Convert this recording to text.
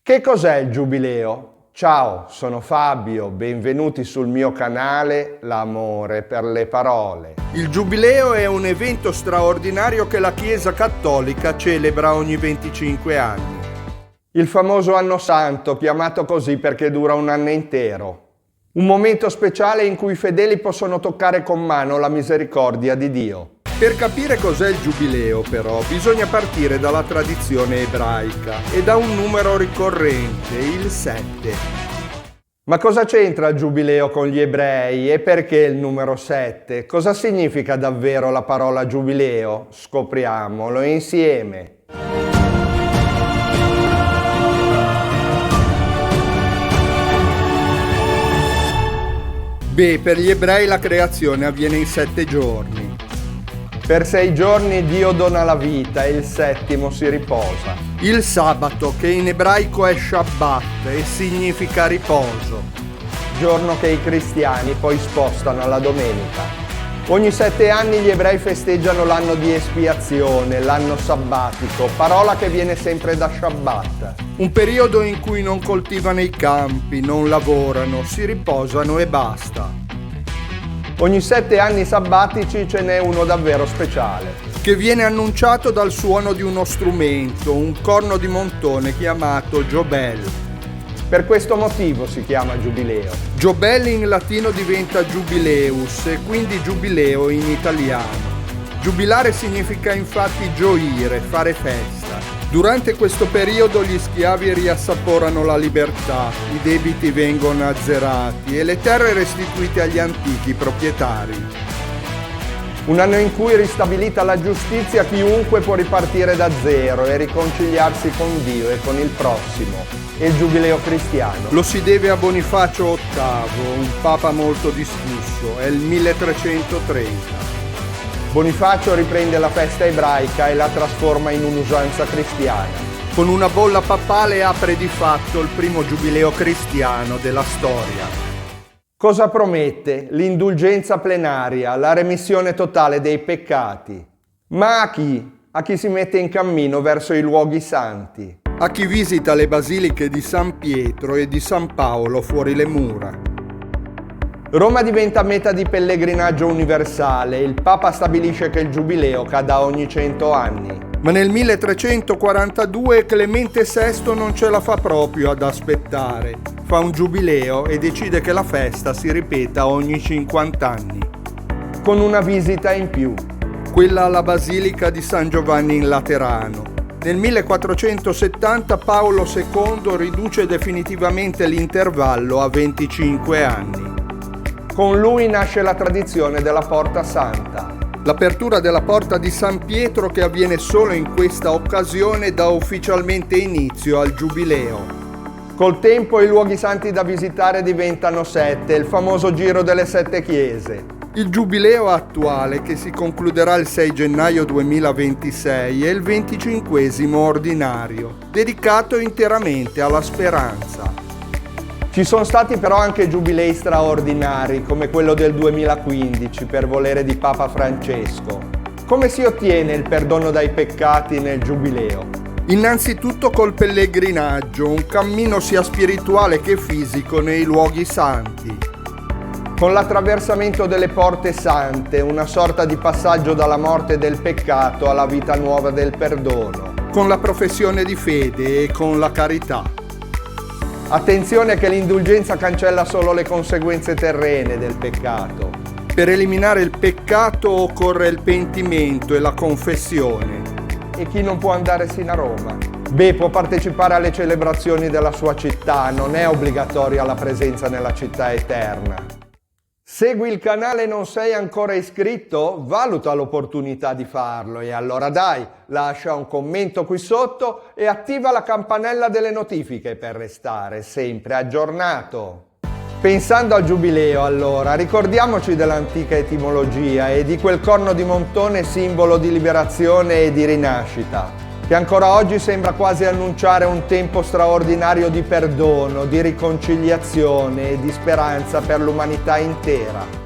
Che cos'è il Giubileo? Ciao, sono Fabio, benvenuti sul mio canale L'amore per le parole. Il Giubileo è un evento straordinario che la Chiesa Cattolica celebra ogni 25 anni. Il famoso Anno Santo, chiamato così perché dura un anno intero. Un momento speciale in cui i fedeli possono toccare con mano la misericordia di Dio. Per capire cos'è il Giubileo, però, bisogna partire dalla tradizione ebraica e da un numero ricorrente, il 7. Ma cosa c'entra il Giubileo con gli ebrei e perché il numero 7? Cosa significa davvero la parola Giubileo? Scopriamolo insieme. Per gli ebrei la creazione avviene in 7 giorni. Per 6 giorni Dio dona la vita e il settimo si riposa. Il sabato, che in ebraico è Shabbat e significa riposo. Giorno che i cristiani poi spostano alla domenica. Ogni 7 anni gli ebrei festeggiano l'anno di espiazione, l'anno sabbatico, parola che viene sempre da Shabbat. Un periodo in cui non coltivano i campi, non lavorano, si riposano e basta. Ogni 7 anni sabbatici ce n'è uno davvero speciale, che viene annunciato dal suono di uno strumento, un corno di montone chiamato Giobel. Per questo motivo si chiama Giubileo. Giobel in latino diventa Jubileus e quindi Giubileo in italiano. Giubilare significa infatti gioire, fare festa. Durante questo periodo gli schiavi riassaporano la libertà, i debiti vengono azzerati e le terre restituite agli antichi proprietari. Un anno in cui, ristabilita la giustizia, chiunque può ripartire da zero e riconciliarsi con Dio e con il prossimo. E il Giubileo cristiano lo si deve a Bonifacio VIII, un papa molto discusso, è il 1330. Bonifacio riprende la festa ebraica e la trasforma in un'usanza cristiana. Con una bolla papale apre di fatto il primo giubileo cristiano della storia. Cosa promette? L'indulgenza plenaria, la remissione totale dei peccati. Ma a chi? A chi si mette in cammino verso i luoghi santi. A chi visita le basiliche di San Pietro e di San Paolo fuori le mura. Roma diventa meta di pellegrinaggio universale. Il Papa stabilisce che il Giubileo cada ogni 100 anni. Ma nel 1342 Clemente VI non ce la fa proprio ad aspettare. Fa un giubileo e decide che la festa si ripeta ogni 50 anni. Con una visita in più. Quella alla Basilica di San Giovanni in Laterano. Nel 1470 Paolo II riduce definitivamente l'intervallo a 25 anni. Con lui nasce la tradizione della Porta Santa. L'apertura della porta di San Pietro, che avviene solo in questa occasione, dà ufficialmente inizio al Giubileo. Col tempo i luoghi santi da visitare diventano 7, il famoso giro delle 7 chiese. Il Giubileo attuale, che si concluderà il 6 gennaio 2026, è il 25esimo ordinario, dedicato interamente alla speranza. Ci sono stati però anche giubilei straordinari, come quello del 2015, per volere di Papa Francesco. Come si ottiene il perdono dai peccati nel Giubileo? Innanzitutto col pellegrinaggio, un cammino sia spirituale che fisico nei luoghi santi. Con l'attraversamento delle porte sante, una sorta di passaggio dalla morte del peccato alla vita nuova del perdono. Con la professione di fede e con la carità. Attenzione che l'indulgenza cancella solo le conseguenze terrene del peccato. Per eliminare il peccato occorre il pentimento e la confessione. E chi non può andare sino a Roma? Può partecipare alle celebrazioni della sua città, non è obbligatoria la presenza nella città eterna. Segui il canale e non sei ancora iscritto? Valuta l'opportunità di farlo e allora dai, lascia un commento qui sotto e attiva la campanella delle notifiche per restare sempre aggiornato. Pensando al Giubileo allora, ricordiamoci dell'antica etimologia e di quel corno di montone simbolo di liberazione e di rinascita, che ancora oggi sembra quasi annunciare un tempo straordinario di perdono, di riconciliazione e di speranza per l'umanità intera.